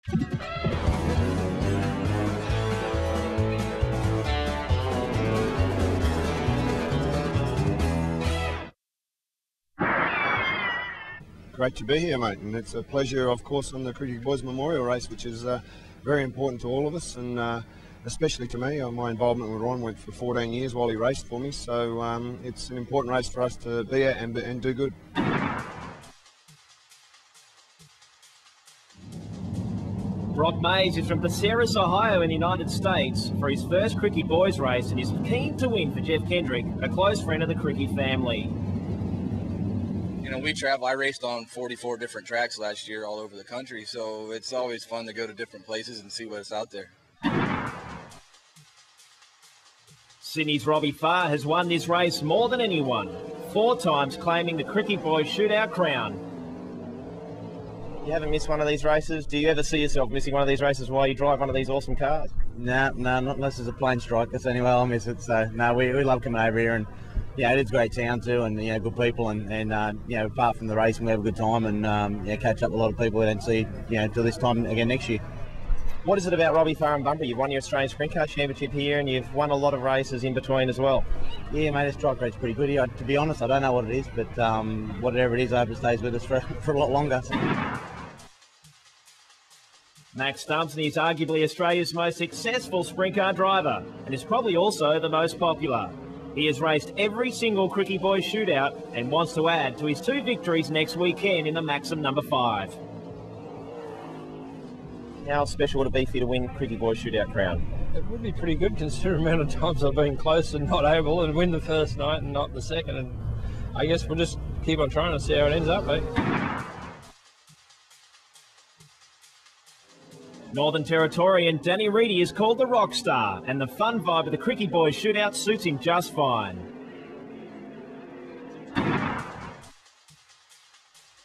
Great to be here, mate, and it's a pleasure, of course, on the Krikke Boys Memorial Race, which is very important to all of us, and especially to me. My involvement with Ron went for 14 years while he raced for me, so it's an important race for us to be at and do good. Brock Mays is from Bucyrus, Ohio in the United States for his first Krikke Boys race and is keen to win for Jeff Kendrick, a close friend of the Krikke family. You know, we travel. I raced on 44 different tracks last year all over the country, so it's always fun to go to different places and see what's out there. Sydney's Robbie Farr has won this race more than anyone, 4 times claiming the Krikke Boys Shootout crown. You haven't missed one of these races? Do you ever see yourself missing one of these races while you drive one of these awesome cars? No, not unless there's a plane strike. That's the only way I'll miss it. So, no, we love coming over here, and yeah, it is a great town too, and you know, good people, and you know, apart from the racing, we have a good time, and yeah, catch up with a lot of people we don't see, you know, till this time again next year. What is it about Robbie Farr and Bunbury? You've won your Australian Sprint Car Championship here, and you've won a lot of races in between as well. Yeah, mate, this track rate's pretty good here. To be honest, I don't know what it is, but whatever it is, I hope it stays with us for a lot longer. Max Stumpson is arguably Australia's most successful sprint car driver and is probably also the most popular. He has raced every single Krikke Boys Shootout and wants to add to his 2 victories next weekend in the Maxim number 5. How special would it be for you to win Krikke Boys Shootout crown? It would be pretty good considering the amount of times I've been close and not able, and win the first night and not the second. And I guess we'll just keep on trying to see how it ends up, eh? Northern Territorian Danny Reedy is called the rock star, and the fun vibe of the Krikke Boys Shootout suits him just fine.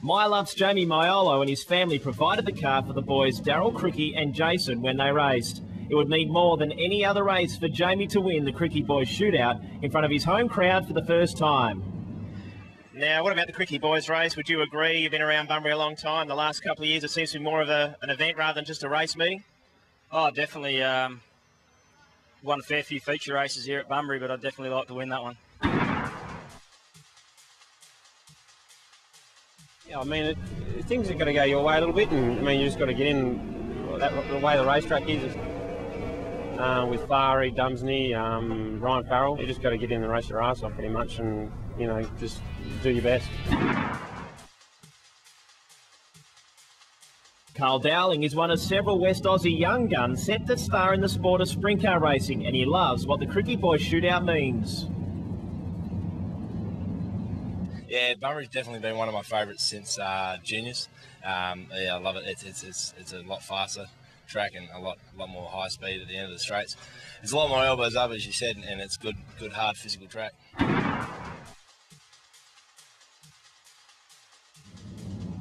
Myluff's Jamie Maiolo and his family provided the car for the boys Daryl, Krikke and Jason when they raced. It would need more than any other race for Jamie to win the Krikke Boys Shootout in front of his home crowd for the first time. Now, what about the Krikke Boys race? Would you agree? You've been around Bunbury a long time. The last couple of years, it seems to be more of an event rather than just a race meeting. Oh, definitely. Won a fair few feature races here at Bunbury, but I'd definitely like to win that one. Yeah, I mean, things are going to go your way a little bit, and I mean, you just got to get in the way the racetrack is. With Farry, Dumsney, Ryan Farrell, you just got to get in and race your ass off pretty much, and you know, just do your best. Carl Dowling is one of several West Aussie young guns set to star in the sport of sprint car racing, and he loves what the Krikke Boys Shootout means. Yeah, Bunbury's definitely been one of my favourites since juniors. Yeah, I love it. It's a lot faster track and a lot more high speed at the end of the straights. It's a lot more elbows up, as you said, and it's good hard physical track.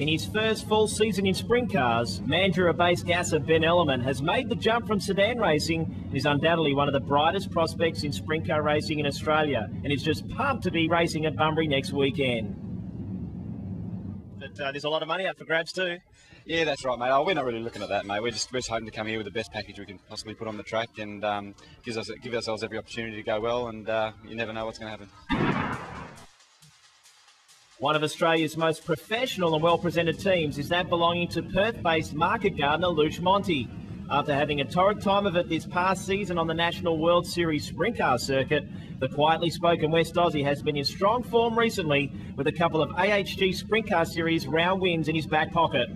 In his first full season in sprint cars, Mandurah-based gasser Ben Ellerman has made the jump from sedan racing and is undoubtedly one of the brightest prospects in sprint car racing in Australia, and is just pumped to be racing at Bunbury next weekend. But there's a lot of money up for grabs too. Yeah, that's right, mate. Oh, we're not really looking at that, mate. We're just hoping to come here with the best package we can possibly put on the track, and give ourselves every opportunity to go well, and you never know what's going to happen. One of Australia's most professional and well-presented teams is that belonging to Perth-based market gardener Luch Monty. After having a torrid time of it this past season on the National World Series Sprint Car circuit, the quietly spoken West Aussie has been in strong form recently with a couple of AHG Sprint Car Series round wins in his back pocket.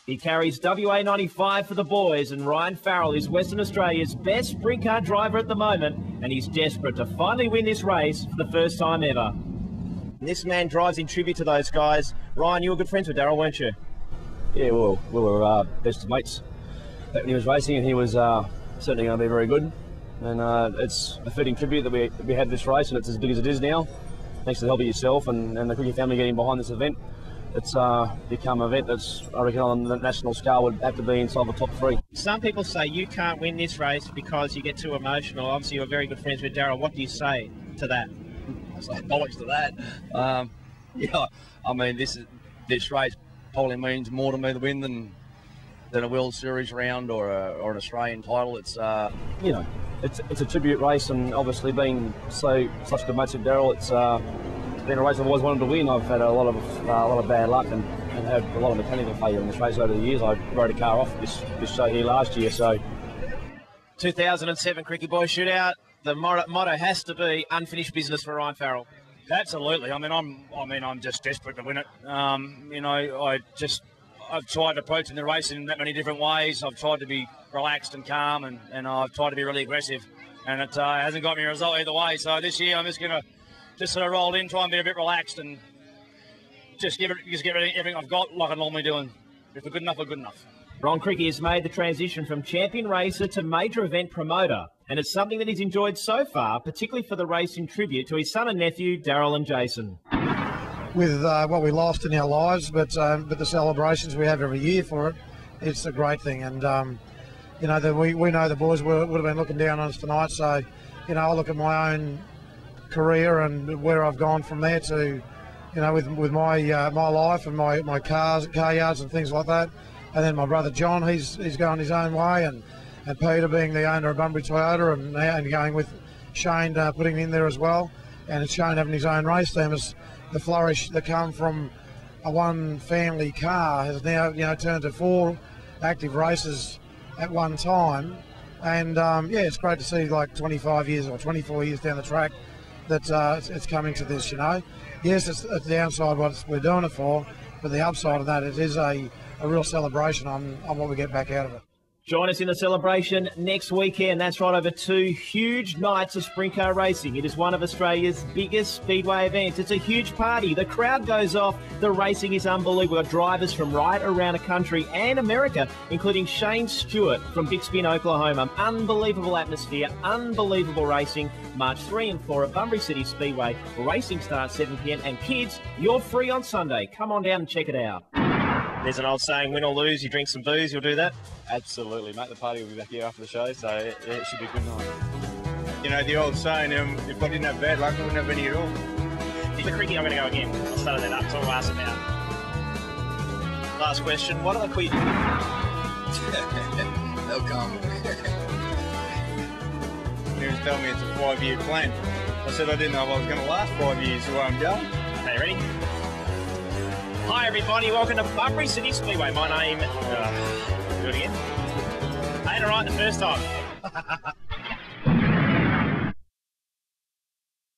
He carries WA95 for the boys, and Ryan Farrell is Western Australia's best sprint car driver at the moment, and he's desperate to finally win this race for the first time ever. This man drives in tribute to those guys. Ryan, you were good friends with Daryl, weren't you? Yeah, well, we were best of mates back when he was racing, and he was certainly going to be very good. And it's a fitting tribute that we had this race, and it's as big as it is now. Thanks to the help of yourself and the Krikke family getting behind this event. It's become an event that's, I reckon, on the national scale would have to be inside the top 3. Some people say you can't win this race because you get too emotional. Obviously, you're very good friends with Daryl. What do you say to that? I say bollocks to that. Yeah, I mean, this race probably means more to me to win than a World Series round or an Australian title. It's you know, it's a tribute race, and obviously being such good mates with Daryl, it's been a race I've always wanted to win. I've had a lot of bad luck and had a lot of mechanical failure in this race over the years. I rode a car off this show here last year, so. 2007 Krikke Boys Shootout. The motto has to be unfinished business for Ryan Farrell. Absolutely. I mean, I'm just desperate to win it. You know, I've tried approaching the race in that many different ways. I've tried to be relaxed and calm, and I've tried to be really aggressive, and it hasn't got me a result either way. So this year I'm just going to sort of roll in, try and be a bit relaxed, and just give everything I've got like I normally do. And if we're good enough, we're good enough. Ron Krikke has made the transition from champion racer to major event promoter, and it's something that he's enjoyed so far, particularly for the race in tribute to his son and nephew, Daryl and Jason. With what we lost in our lives, but the celebrations we have every year for it, it's a great thing. And you know, we know the boys would have been looking down on us tonight. So, you know, I look at my own career and where I've gone from there to, you know, with my my life and my car yards and things like that. And then my brother John, he's going his own way, and Peter being the owner of Bunbury Toyota, and going with Shane putting in there as well, and Shane having his own race team. As the flourish that come from a one family car has now, you know, turned to 4 active races at one time, and yeah, it's great to see, like 25 years or 24 years down the track, that it's coming to this. You know, yes, it's the downside what we're doing it for, but the upside of that, it is a real celebration on what we get back out of it. Join us in the celebration next weekend. That's right, over 2 huge nights of sprint car racing. It is one of Australia's biggest speedway events. It's a huge party. The crowd goes off. The racing is unbelievable. We've got drivers from right around the country and America, including Shane Stewart from Big Spin, Oklahoma. Unbelievable atmosphere, unbelievable racing. March 3 and 4 at Bunbury City Speedway. Racing starts 7 p.m. And kids, you're free on Sunday. Come on down and check it out. There's an old saying, win or lose, you drink some booze, you'll do that? Absolutely, mate. The party will be back here after the show, so it should be a good night. You know, the old saying, if I didn't have bad luck, I wouldn't have any at all. For Krikke, I'm going to go again. I'll start that up. That's all I'll ask about. Last question. What are the quick... They'll come. Parents told me it's a 5-year plan. I said I didn't know if I was going to last 5 years the way I'm going. Okay, ready? Hi everybody, welcome to Bunbury City Speedway. My name... do it again. I had it right the first time.